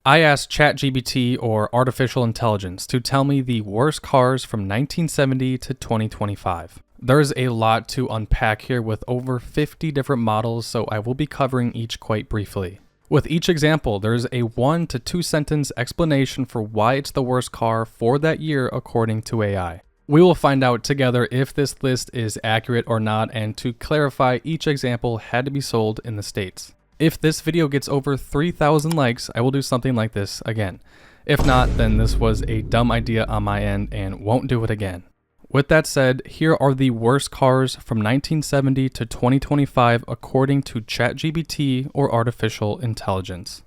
I asked ChatGPT or artificial intelligence to tell me the worst cars from 1970 to 2025. There's a lot to unpack here with over 50 different models, so I will be covering each quite briefly. With each example, there's a 1 to 2 sentence explanation for why it's the worst car for that year according to AI. We will find out together if this list is accurate or not, and to clarify, each example had to be sold in the States. If this video gets over 3,000 likes, I will do something like this again. If not, then this was a dumb idea on my end and won't do it again. With that said, here are the worst cars from 1970 to 2025 according to ChatGPT or artificial intelligence.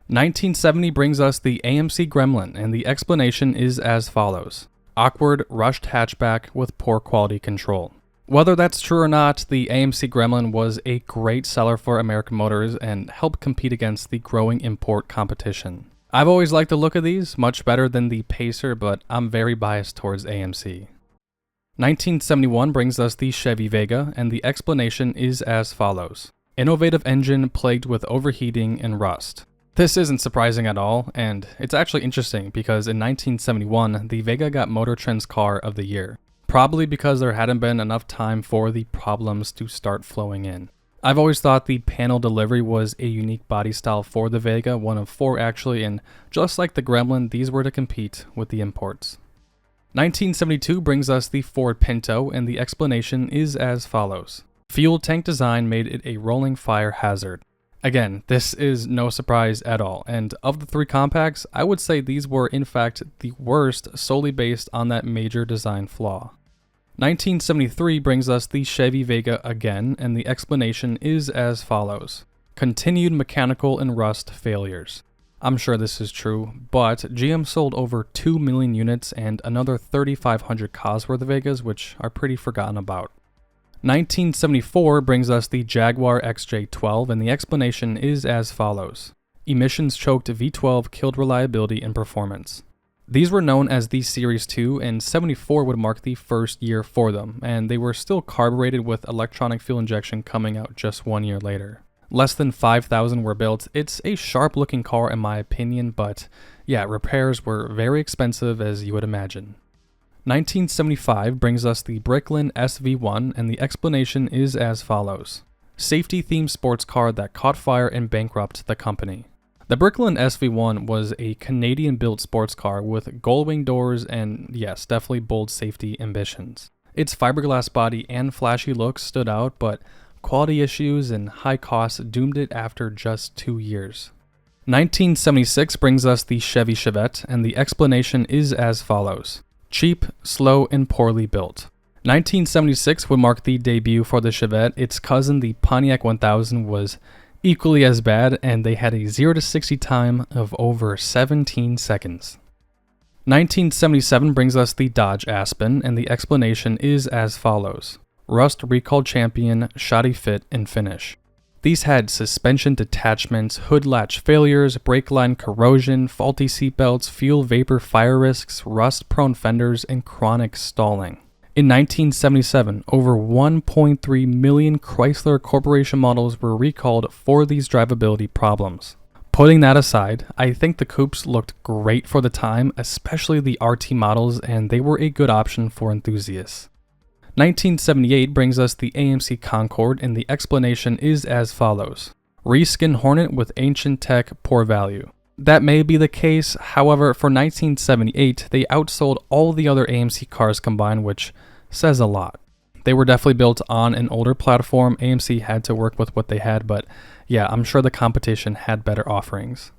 1970 brings us the AMC Gremlin, and the explanation is as follows. Awkward, rushed hatchback with poor quality control. Whether that's true or not, the AMC Gremlin was a great seller for American Motors and helped compete against the growing import competition. I've always liked the look of these, much better than the Pacer, but I'm very biased towards AMC. 1971 brings us the Chevy Vega, and the explanation is as follows. Innovative engine plagued with overheating and rust. This isn't surprising at all, and it's actually interesting because in 1971, the Vega got Motor Trend's Car of the Year. Probably because there hadn't been enough time for the problems to start flowing in. I've always thought the panel delivery was a unique body style for the Vega, one of 4 actually, and just like the Gremlin, these were to compete with the imports. 1972 brings us the Ford Pinto, and the explanation is as follows. Fuel tank design made it a rolling fire hazard. Again, this is no surprise at all, and of the 3 compacts, I would say these were in fact the worst solely based on that major design flaw. 1973 brings us the Chevy Vega again, and the explanation is as follows. Continued mechanical and rust failures. I'm sure this is true, but GM sold over 2 million units and another 3,500 Cosworth Vegas, which are pretty forgotten about. 1974 brings us the Jaguar XJ12, and the explanation is as follows. Emissions choked V12 killed reliability and performance. These were known as the Series 2, and 74 would mark the first year for them, and they were still carbureted with electronic fuel injection coming out just 1 year later. Less than 5,000 were built. It's a sharp looking car in my opinion, but yeah, repairs were very expensive as you would imagine. 1975 brings us the Bricklin SV1, and the explanation is as follows. Safety-themed sports car that caught fire and bankrupted the company. The Bricklin SV1 was a Canadian-built sports car with gold-wing doors and, yes, definitely bold safety ambitions. Its fiberglass body and flashy looks stood out, but quality issues and high costs doomed it after just 2 years. 1976 brings us the Chevy Chevette, and the explanation is as follows. Cheap, slow, and poorly built. 1976 would mark the debut for the Chevette. Its cousin, the Pontiac 1000, was equally as bad, and they had a 0 to 60 time of over 17 seconds. 1977 brings us the Dodge Aspen, and the explanation is as follows. Rust recall champion, shoddy fit and finish. These had suspension detachments, hood latch failures, brake line corrosion, faulty seatbelts, fuel vapor fire risks, rust-prone fenders, and chronic stalling. In 1977, over 1.3 million Chrysler Corporation models were recalled for these drivability problems. Putting that aside, I think the coupes looked great for the time, especially the RT models, and they were a good option for enthusiasts. 1978 brings us the AMC Concorde, and the explanation is as follows. Reskin Hornet with ancient tech, poor value. That may be the case, however, for 1978, they outsold all the other AMC cars combined, which says a lot. They were definitely built on an older platform. AMC had to work with what they had, but yeah, I'm sure the competition had better offerings.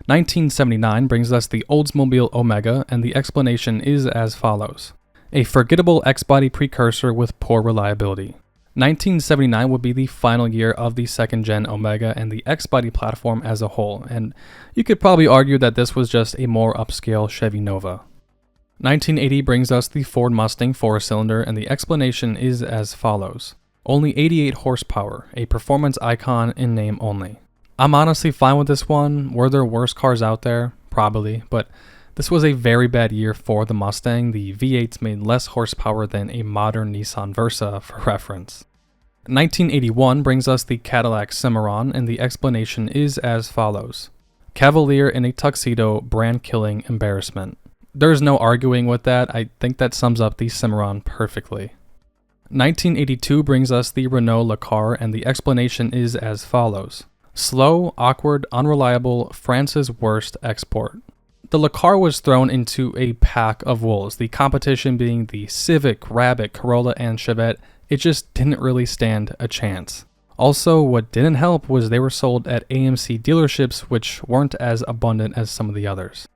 1979 brings us the Oldsmobile Omega, and the explanation is as follows. A forgettable X-body precursor with poor reliability. 1979 would be the final year of the second-gen Omega and the X-body platform as a whole, and you could probably argue that this was just a more upscale Chevy Nova. 1980 brings us the Ford Mustang 4-cylinder, and the explanation is as follows. Only 88 horsepower, a performance icon in name only. I'm honestly fine with this one. Were there worse cars out there? Probably, but this was a very bad year for the Mustang. The V8s made less horsepower than a modern Nissan Versa, for reference. 1981 brings us the Cadillac Cimarron, and the explanation is as follows. Cavalier in a tuxedo, brand-killing embarrassment. There's no arguing with that. I think that sums up the Cimarron perfectly. 1982 brings us the Renault Le Car, and the explanation is as follows. Slow, awkward, unreliable, France's worst export. The Le Car was thrown into a pack of wolves, the competition being the Civic, Rabbit, Corolla, and Chevette. It just didn't really stand a chance. Also, what didn't help was they were sold at AMC dealerships, which weren't as abundant as some of the others.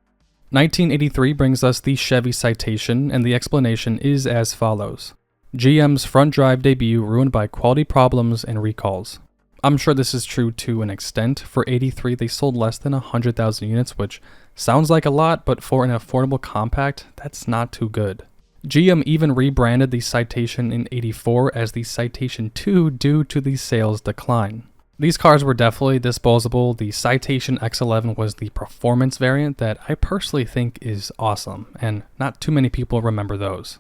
1983 brings us the Chevy Citation, and the explanation is as follows. GM's front drive debut ruined by quality problems and recalls. I'm sure this is true to an extent. For 83, they sold less than 100,000 units, which sounds like a lot, but for an affordable compact, that's not too good. GM even rebranded the Citation in 84 as the Citation II due to the sales decline. These cars were definitely disposable. The Citation X11 was the performance variant that I personally think is awesome, and not too many people remember those.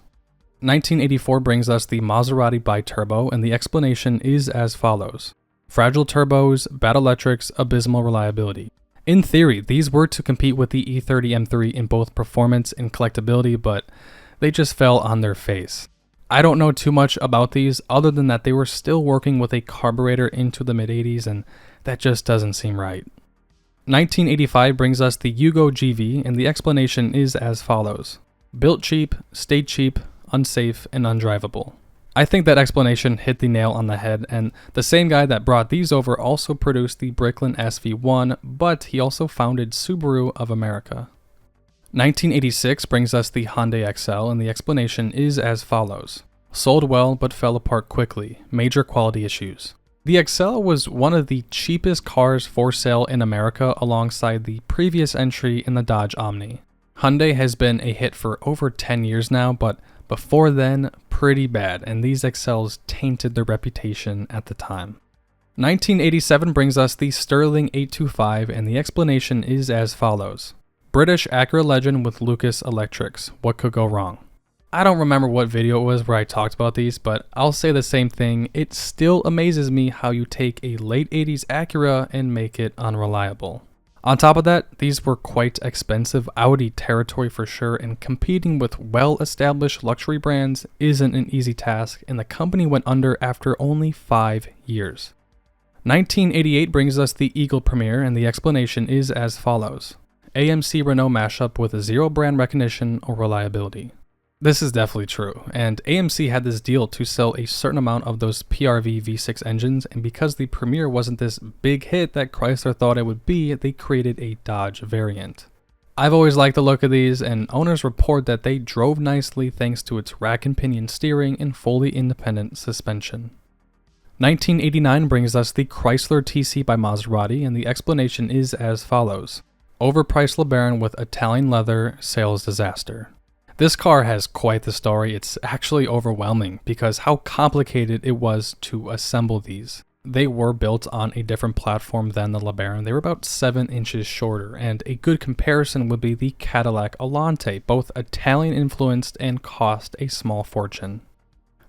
1984 brings us the Maserati Biturbo, and the explanation is as follows. Fragile turbos, bad electrics, abysmal reliability. In theory, these were to compete with the E30 M3 in both performance and collectability, but they just fell on their face. I don't know too much about these other than that they were still working with a carburetor into the mid-80s, and that just doesn't seem right. 1985 brings us the Yugo GV, and the explanation is as follows. Built cheap, stayed cheap, unsafe, and undrivable. I think that explanation hit the nail on the head, and the same guy that brought these over also produced the Bricklin SV1, but he also founded Subaru of America. 1986 brings us the Hyundai Excel, and the explanation is as follows. Sold well but fell apart quickly. Major quality issues. The Excel was one of the cheapest cars for sale in America alongside the previous entry in the Dodge Omni. Hyundai has been a hit for over 10 years now, but before then, pretty bad, and these Excels tainted their reputation at the time. 1987 brings us the Sterling 825, and the explanation is as follows. British Acura legend with Lucas Electrics. What could go wrong? I don't remember what video it was where I talked about these, but I'll say the same thing. It still amazes me how you take a late 80s Acura and make it unreliable. On top of that, these were quite expensive Audi territory for sure, and competing with well-established luxury brands isn't an easy task, and the company went under after only 5 years. 1988 brings us the Eagle Premier, and the explanation is as follows. AMC Renault mashup with zero brand recognition or reliability. This is definitely true, and AMC had this deal to sell a certain amount of those PRV V6 engines, and because the Premier wasn't this big hit that Chrysler thought it would be, they created a Dodge variant. I've always liked the look of these, and owners report that they drove nicely thanks to its rack and pinion steering and fully independent suspension. 1989 brings us the Chrysler TC by Maserati, and the explanation is as follows. Overpriced LeBaron with Italian leather, sales disaster. This car has quite the story. It's actually overwhelming because how complicated it was to assemble these. They were built on a different platform than the LeBaron. They were about 7 inches shorter, and a good comparison would be the Cadillac Alante, both Italian influenced and cost a small fortune.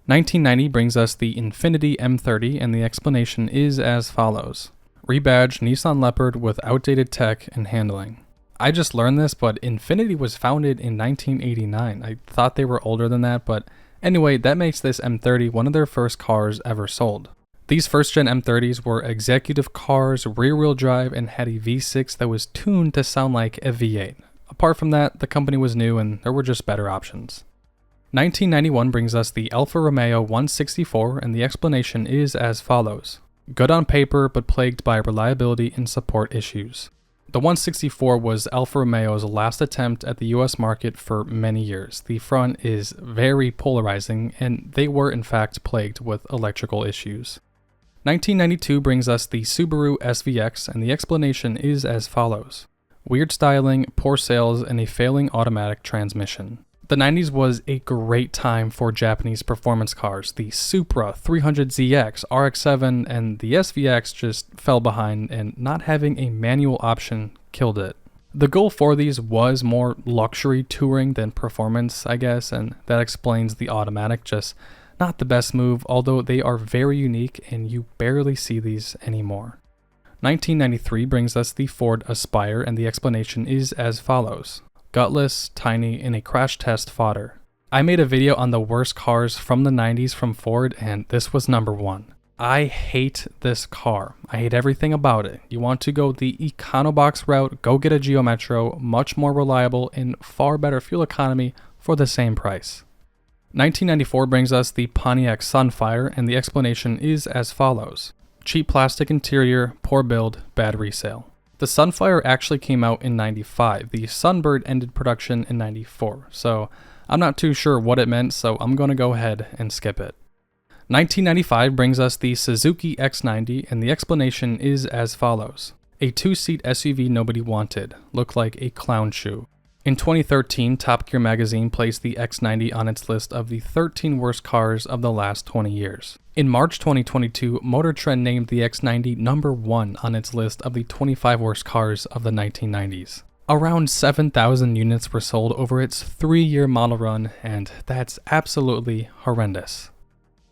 1990 brings us the Infiniti M30, and the explanation is as follows. Rebadged Nissan Leopard with outdated tech and handling. I just learned this, but Infiniti was founded in 1989. I thought they were older than that, but anyway, that makes this M30 one of their first cars ever sold. These first-gen M30s were executive cars, rear-wheel drive, and had a V6 that was tuned to sound like a V8. Apart from that, the company was new and there were just better options. 1991 brings us the Alfa Romeo 164, and the explanation is as follows. Good on paper, but plagued by reliability and support issues. The 164 was Alfa Romeo's last attempt at the US market for many years. The front is very polarizing, and they were in fact plagued with electrical issues. 1992 brings us the Subaru SVX, and the explanation is as follows. Weird styling, poor sales, and a failing automatic transmission. The 90s was a great time for Japanese performance cars. The Supra, 300ZX, RX-7, and the SVX just fell behind, and not having a manual option killed it. The goal for these was more luxury touring than performance, I guess, and that explains the automatic just Not the best move, although they are very unique and you barely see these anymore. 1993 brings us the Ford Aspire, and the explanation is as follows. Gutless, tiny, and a crash test fodder. I made a video on the worst cars from the 90s from Ford, and this was number 1. I hate this car. I hate everything about it. You want to go the EconoBox route, go get a Geo Metro, much more reliable and far better fuel economy for the same price. 1994 brings us the Pontiac Sunfire, and the explanation is as follows. Cheap plastic interior, poor build, bad resale. The Sunfire actually came out in 95. The Sunbird ended production in 94, so I'm not too sure what it meant, so I'm going to go ahead and skip it. 1995 brings us the Suzuki X90, and the explanation is as follows. A 2-seat SUV nobody wanted, looked like a clown shoe. In 2013, Top Gear magazine placed the X90 on its list of the 13 worst cars of the last 20 years. In March 2022, Motor Trend named the X90 number 1 on its list of the 25 worst cars of the 1990s. Around 7,000 units were sold over its 3-year model run, and that's absolutely horrendous.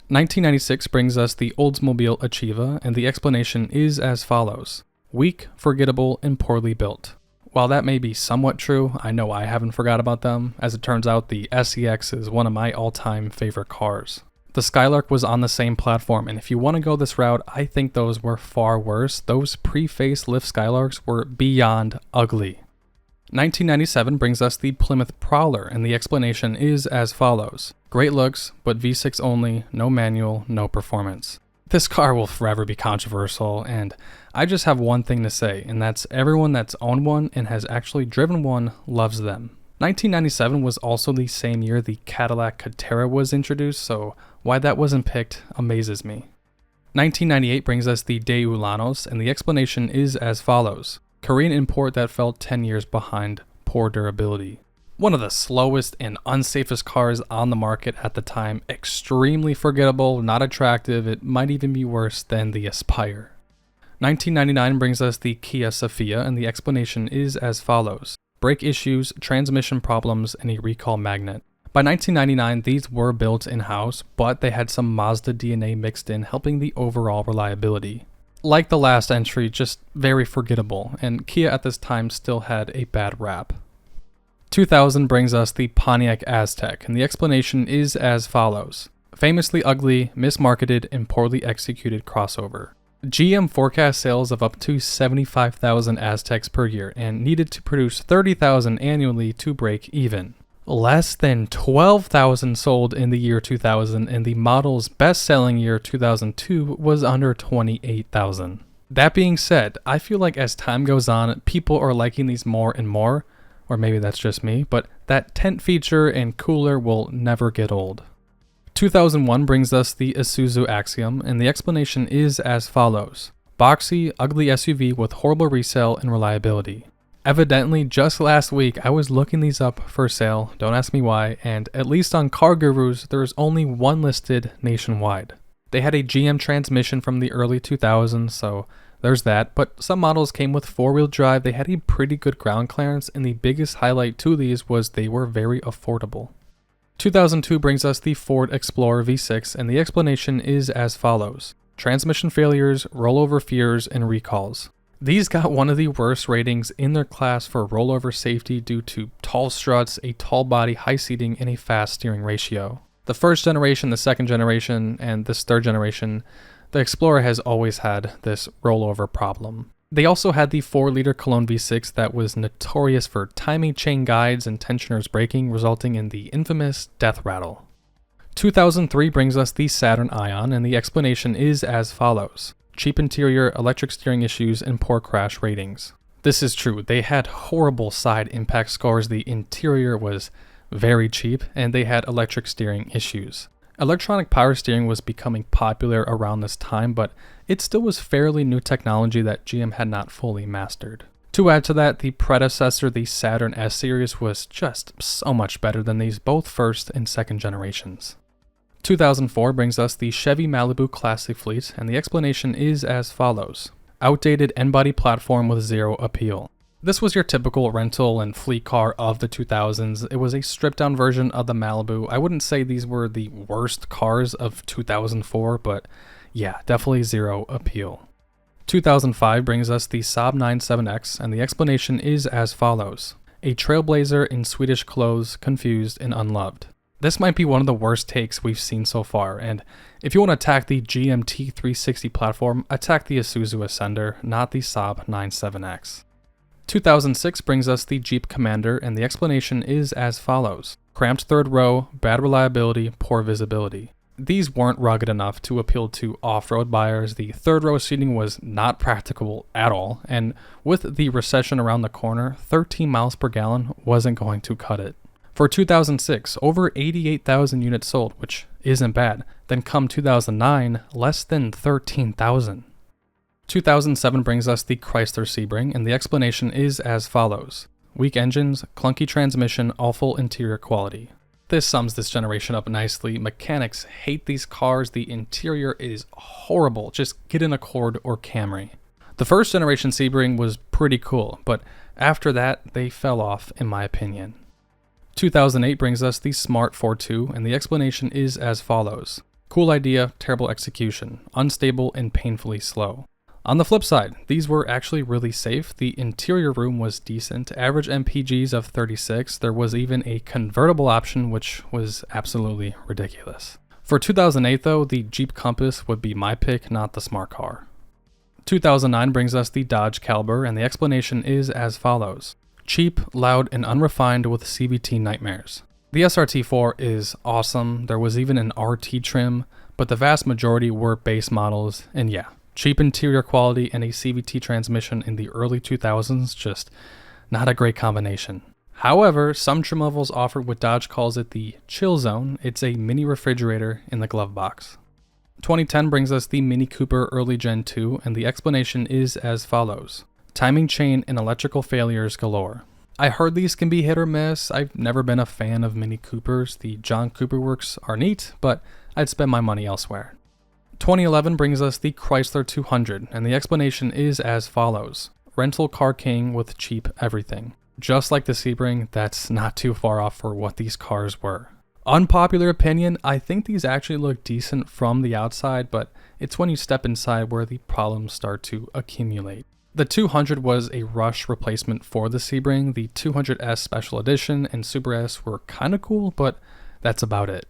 1996 brings us the Oldsmobile Achieva, and the explanation is as follows. Weak, forgettable, and poorly built. While that may be somewhat true, I know I haven't forgot about them. As it turns out, the SEX is one of my all-time favorite cars. The Skylark was on the same platform, and if you want to go this route, I think those were far worse. Those pre-facelift Skylarks were beyond ugly. 1997 brings us the Plymouth Prowler, and the explanation is as follows. Great looks, but V6 only, no manual, no performance. This car will forever be controversial, and I just have one thing to say, and that's everyone that's owned one and has actually driven one loves them. 1997 was also the same year the Cadillac Catera was introduced, so why that wasn't picked amazes me. 1998 brings us the Daewoo Lanos, and the explanation is as follows. Korean import that fell 10 years behind, poor durability. One of the slowest and unsafest cars on the market at the time, extremely forgettable, not attractive, it might even be worse than the Aspire. 1999 brings us the Kia Sophia, and the explanation is as follows. Brake issues, transmission problems, and a recall magnet. By 1999, these were built in-house, but they had some Mazda DNA mixed in, helping the overall reliability. Like the last entry, just very forgettable, and Kia at this time still had a bad rap. 2000 brings us the Pontiac Aztek, and the explanation is as follows. Famously ugly, mismarketed, and poorly executed crossover. GM forecast sales of up to 75,000 Azteks per year and needed to produce 30,000 annually to break even. Less than 12,000 sold in the year 2000, and the model's best-selling year 2002 was under 28,000. That being said, I feel like as time goes on, people are liking these more and more, or maybe that's just me, but that tent feature and cooler will never get old. 2001 brings us the Isuzu Axiom, and the explanation is as follows. Boxy, ugly SUV with horrible resale and reliability. Evidently, just last week, I was looking these up for sale, don't ask me why, and at least on Car Gurus, there is only one listed nationwide. They had a GM transmission from the early 2000s, so there's that, but some models came with 4-wheel drive, they had a pretty good ground clearance, and the biggest highlight to these was they were very affordable. 2002 brings us the Ford Explorer V6, and the explanation is as follows. Transmission failures, rollover fears, and recalls. These got one of the worst ratings in their class for rollover safety due to tall struts, a tall body, high seating, and a fast steering ratio. The first generation, the second generation, and this third generation, the Explorer has always had this rollover problem. They also had the 4-liter Cologne V6 that was notorious for timing chain guides and tensioners braking, resulting in the infamous death rattle. 2003 brings us the Saturn Ion, and the explanation is as follows. Cheap interior, electric steering issues, and poor crash ratings. This is true, they had horrible side impact scores, the interior was very cheap, and they had electric steering issues. Electronic power steering was becoming popular around this time, but it still was fairly new technology that GM had not fully mastered. To add to that, the predecessor, the Saturn S series, was just so much better than these, both first and second generations. 2004 brings us the Chevy Malibu Classic Fleet, and the explanation is as follows. Outdated N-body platform with zero appeal. This was your typical rental and fleet car of the 2000s. It was a stripped down version of the Malibu. I wouldn't say these were the worst cars of 2004, but yeah, definitely zero appeal. 2005 brings us the Saab 97X, and the explanation is as follows. A trailblazer in Swedish clothes, confused and unloved. This might be one of the worst takes we've seen so far, and if you want to attack the GMT 360 platform, attack the Isuzu Ascender, not the Saab 97X. 2006 brings us the Jeep Commander, and the explanation is as follows. Cramped third row, bad reliability, poor visibility. These weren't rugged enough to appeal to off-road buyers. The third row seating was not practicable at all, and with the recession around the corner, 13 miles per gallon wasn't going to cut it. For 2006, over 88,000 units sold, which isn't bad. Then come 2009, less than 13,000. 2007 brings us the Chrysler Sebring, and the explanation is as follows. Weak engines, clunky transmission, awful interior quality. This sums this generation up nicely. Mechanics hate these cars. The interior is horrible. Just get an Accord or Camry. The first generation Sebring was pretty cool, but after that, they fell off in my opinion. 2008 brings us the Smart Fortwo, and the explanation is as follows. Cool idea, terrible execution, unstable and painfully slow. On the flip side, these were actually really safe. The interior room was decent, average MPGs of 36. There was even a convertible option, which was absolutely ridiculous. For 2008 though, the Jeep Compass would be my pick, not the smart car. 2009 brings us the Dodge Caliber, and the explanation is as follows. Cheap, loud, and unrefined with CVT nightmares. The SRT4 is awesome. There was even an RT trim, but the vast majority were base models, and yeah, cheap interior quality and a CVT transmission in the early 2000s, just not a great combination. However, some trim levels offered what Dodge calls it the chill zone. It's a mini refrigerator in the glove box. 2010 brings us the Mini Cooper Early Gen 2, and the explanation is as follows. Timing chain and electrical failures galore. I heard these can be hit or miss. I've never been a fan of Mini Coopers. The John Cooper works are neat, but I'd spend my money elsewhere. 2011 brings us the Chrysler 200, and the explanation is as follows. Rental car king with cheap everything. Just like the Sebring, that's not too far off for what these cars were. Unpopular opinion, I think these actually look decent from the outside, but it's when you step inside where the problems start to accumulate. The 200 was a rush replacement for the Sebring. The 200S Special Edition and Super S were kinda cool, but that's about it.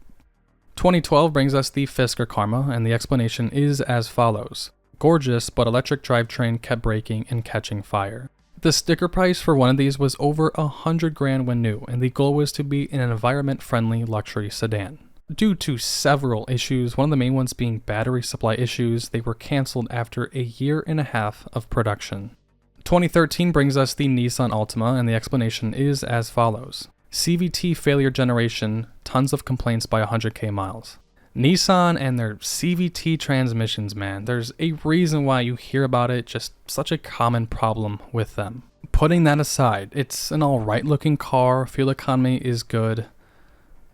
2012 brings us the Fisker Karma, and the explanation is as follows. Gorgeous, but electric drivetrain kept breaking and catching fire. The sticker price for one of these was over $100,000 when new, and the goal was to be an environment-friendly luxury sedan. Due to several issues, one of the main ones being battery supply issues, they were canceled after a year and a half of production. 2013 brings us the Nissan Altima, and the explanation is as follows. CVT failure generation, tons of complaints by 100k miles. Nissan and their CVT transmissions, man, there's a reason why you hear about it, just such a common problem with them. Putting that aside, it's an alright looking car, fuel economy is good,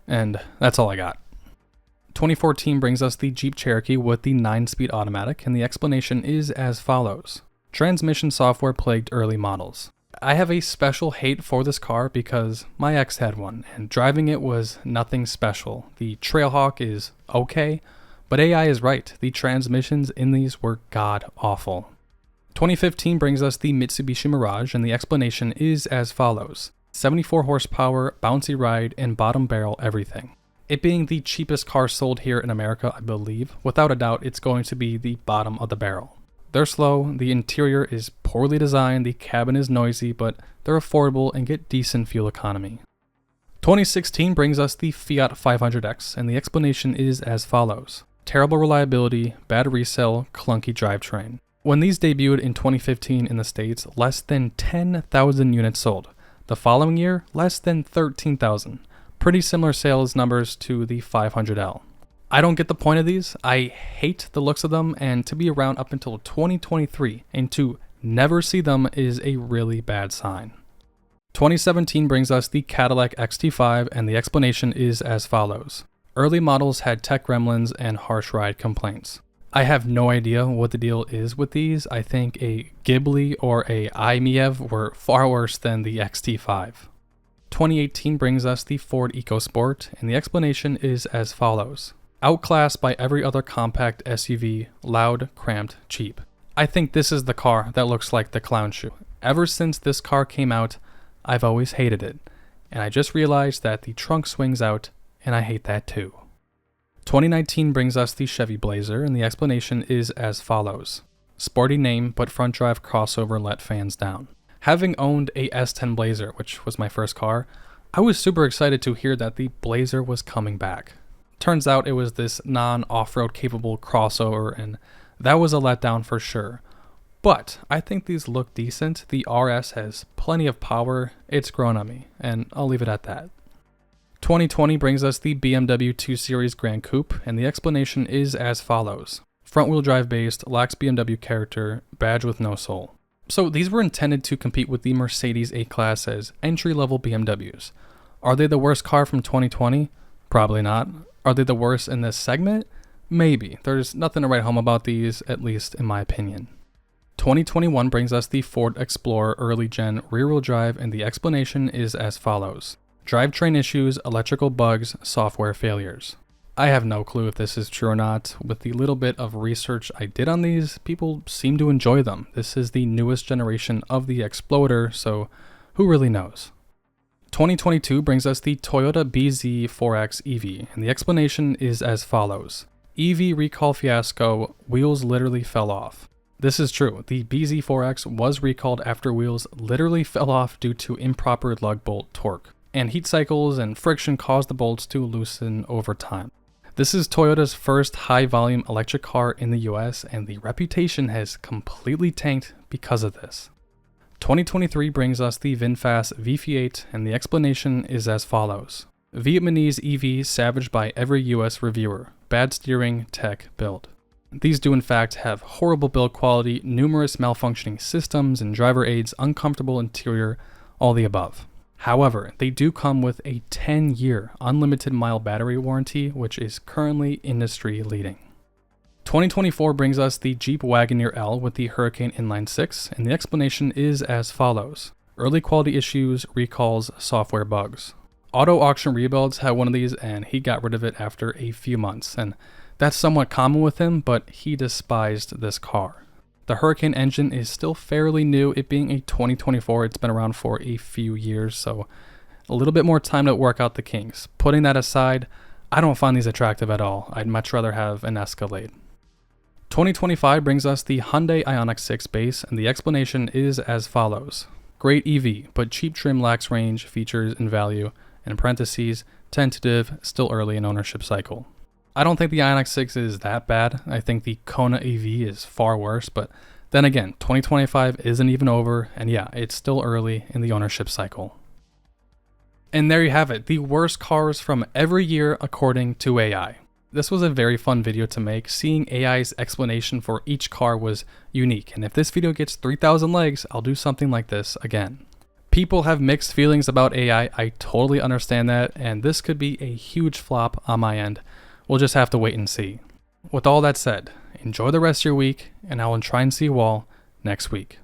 and that's all I got. 2014 brings us the Jeep Cherokee with the 9-speed automatic, and the explanation is as follows. Transmission software plagued early models. I have a special hate for this car because my ex had one, and driving it was nothing special. The Trailhawk is okay, but AI is right. The transmissions in these were god-awful. 2015 brings us the Mitsubishi Mirage, and the explanation is as follows. 74 horsepower, bouncy ride, and bottom barrel everything. It being the cheapest car sold here in America, I believe, without a doubt it's going to be the bottom of the barrel. They're slow, the interior is poorly designed, the cabin is noisy, but they're affordable and get decent fuel economy. 2016 brings us the Fiat 500X, and the explanation is as follows. Terrible reliability, bad resale, clunky drivetrain. When these debuted in 2015 in the States, less than 10,000 units sold. The following year, less than 13,000. Pretty similar sales numbers to the 500L. I don't get the point of these. I hate the looks of them, and to be around up until 2023 and to never see them is a really bad sign. 2017 brings us the Cadillac XT5, and the explanation is as follows. Early models had tech gremlins and harsh ride complaints. I have no idea what the deal is with these. I think a Ghibli or a iMiev were far worse than the XT5. 2018 brings us the Ford EcoSport, and the explanation is as follows. Outclassed by every other compact SUV, loud, cramped, cheap. I think this is the car that looks like the clown shoe. Ever since this car came out, I've always hated it, and I just realized that the trunk swings out, and I hate that too. 2019 brings us the Chevy Blazer, and the explanation is as follows. Sporty name, but front drive crossover let fans down. Having owned a S10 Blazer, which was my first car, I was super excited to hear that the Blazer was coming back. Turns out it was this non-off-road capable crossover, and that was a letdown for sure. But I think these look decent. The RS has plenty of power. It's grown on me, and I'll leave it at that. 2020 brings us the BMW 2 Series Gran Coupe, and the explanation is as follows. Front-wheel drive based, lacks BMW character, badge with no soul. So these were intended to compete with the Mercedes A-Class as entry-level BMWs. Are they the worst car from 2020? Probably not. Are they the worst in this segment? Maybe. There's nothing to write home about these, at least in my opinion. 2021 brings us the Ford Explorer early gen rear-wheel drive, and the explanation is as follows. Drivetrain issues, electrical bugs, software failures. I have no clue if this is true or not. With the little bit of research I did on these, people seem to enjoy them. This is the newest generation of the Exploder, so who really knows? 2022 brings us the Toyota BZ4X EV, and the explanation is as follows. EV recall fiasco, wheels literally fell off. This is true. The BZ4X was recalled after wheels literally fell off due to improper lug bolt torque, and heat cycles and friction caused the bolts to loosen over time. This is Toyota's first high-volume electric car in the US, and the reputation has completely tanked because of this. 2023 brings us the VinFast VF8, and the explanation is as follows. Vietnamese EV savaged by every US reviewer. Bad steering, tech, build. These do in fact have horrible build quality, numerous malfunctioning systems and driver aids, uncomfortable interior, all the above. However, they do come with a 10-year unlimited mile battery warranty, which is currently industry leading. 2024 brings us the Jeep Wagoneer L with the Hurricane Inline 6, and the explanation is as follows. Early quality issues, recalls, software bugs. Auto Auction Rebuilds had one of these, and he got rid of it after a few months, and that's somewhat common with him, but he despised this car. The Hurricane engine is still fairly new, it being a 2024, it's been around for a few years, so a little bit more time to work out the kinks. Putting that aside, I don't find these attractive at all. I'd much rather have an Escalade. 2025 brings us the Hyundai Ioniq 6 base, and the explanation is as follows. Great EV, but cheap trim lacks range, features, and value, and in parentheses, tentative, still early in ownership cycle. I don't think the Ioniq 6 is that bad. I think the Kona EV is far worse, but then again, 2025 isn't even over, and yeah, it's still early in the ownership cycle. And there you have it, the worst cars from every year according to AI. This was a very fun video to make. Seeing AI's explanation for each car was unique, and if this video gets 3,000 likes, I'll do something like this again. People have mixed feelings about AI, I totally understand that, and this could be a huge flop on my end. We'll just have to wait and see. With all that said, enjoy the rest of your week, and I will try and see you all next week.